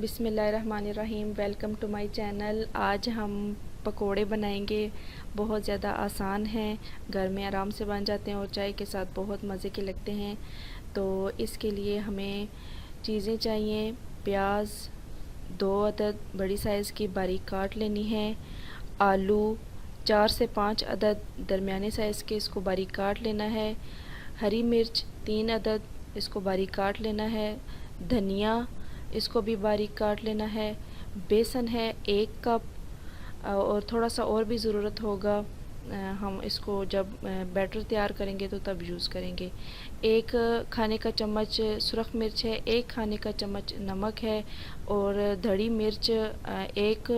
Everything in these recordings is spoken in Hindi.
बिस्मिल्लाहिर्रहमानिर्रहीम। Welcome to my channel. आज हम पकोड़े बनाएंगे। बहुत ज़्यादा आसान हैं, घर में आराम से बन जाते हैं और चाय के साथ बहुत मज़े के लगते हैं। तो इसके लिए हमें चीज़ें चाहिए। प्याज 2 अदद बड़ी साइज़ की बारीक काट लेनी है। आलू 4 से 5 अदद दरमियाने साइज़ के, इसको बारीक काट लेना है। हरी मिर्च 3 अदद, इसको बारीक काट लेना है। धनिया, इसको भी बारीक काट लेना है। बेसन है 1 कप, और थोड़ा सा और भी ज़रूरत होगा। हम इसको जब बैटर तैयार करेंगे तो तब यूज़ करेंगे। 1 खाने का चम्मच सुरख मिर्च है, 1 खाने का चम्मच नमक है, और धड़ी मिर्च 1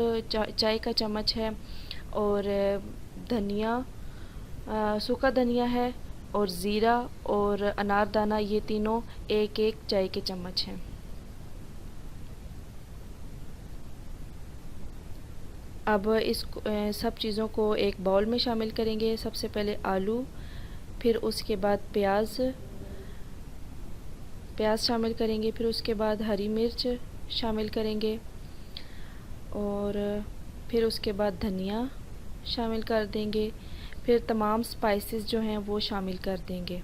चाय का चम्मच है, और धनिया, सूखा धनिया है, और ज़ीरा और अनारदाना, ये तीनों 1-1 चाय के चम्मच हैं। अब इस सब चीज़ों को एक बाउल में शामिल करेंगे। सबसे पहले आलू, फिर उसके बाद प्याज शामिल करेंगे, फिर उसके बाद हरी मिर्च शामिल करेंगे, और फिर उसके बाद धनिया शामिल कर देंगे। फिर तमाम स्पाइसेस जो हैं वो शामिल कर देंगे।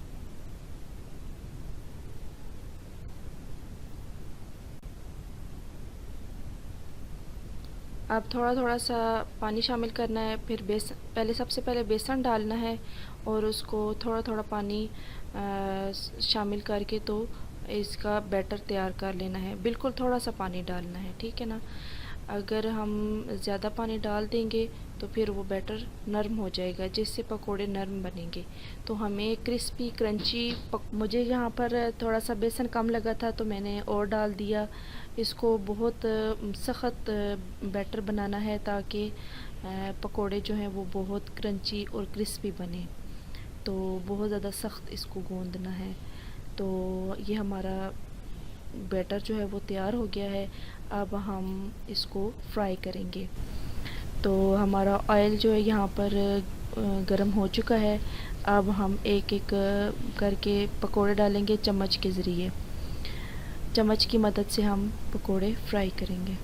अब थोड़ा थोड़ा सा पानी शामिल करना है। फिर सबसे पहले बेसन डालना है, और उसको थोड़ा थोड़ा पानी शामिल करके तो इसका बैटर तैयार कर लेना है। बिल्कुल थोड़ा सा पानी डालना है, ठीक है ना। अगर हम ज़्यादा पानी डाल देंगे तो फिर वो बैटर नरम हो जाएगा, जिससे पकोड़े नरम बनेंगे। तो हमें क्रिस्पी क्रंची मुझे यहाँ पर थोड़ा सा बेसन कम लगा था तो मैंने और डाल दिया। इसको बहुत सख्त बैटर बनाना है ताकि पकोड़े जो हैं वो बहुत क्रंची और क्रिस्पी बने। तो बहुत ज़्यादा सख्त इसको गूंदना है। तो ये हमारा बैटर जो है वो तैयार हो गया है। अब हम इसको फ्राई करेंगे। तो हमारा ऑयल जो है यहाँ पर गरम हो चुका है। अब हम एक एक करके पकोड़े डालेंगे चम्मच के ज़रिए। चम्मच की मदद से हम पकोड़े फ्राई करेंगे।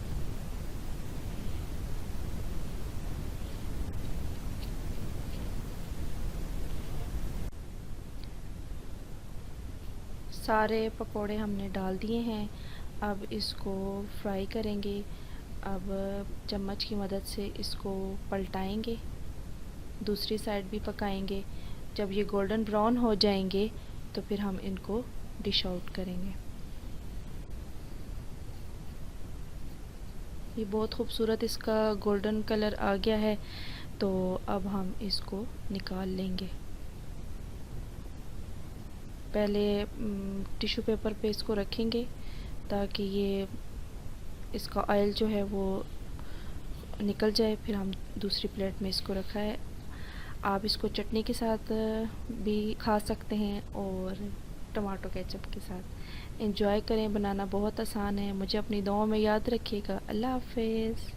सारे पकोड़े हमने डाल दिए हैं। अब इसको फ्राई करेंगे। अब चम्मच की मदद से इसको पलटाएंगे, दूसरी साइड भी पकाएंगे। जब ये गोल्डन ब्राउन हो जाएंगे तो फिर हम इनको डिश आउट करेंगे। ये बहुत खूबसूरत इसका गोल्डन कलर आ गया है। तो अब हम इसको निकाल लेंगे। पहले टिश्यू पेपर पे इसको रखेंगे ताकि ये इसका ऑयल जो है वो निकल जाए। फिर हम दूसरी प्लेट में इसको रखा है। आप इसको चटनी के साथ भी खा सकते हैं और टमाटो केचप के साथ। एंजॉय करें, बनाना बहुत आसान है। मुझे अपनी दुआओं में याद रखिएगा। अल्लाह हाफ़िज़।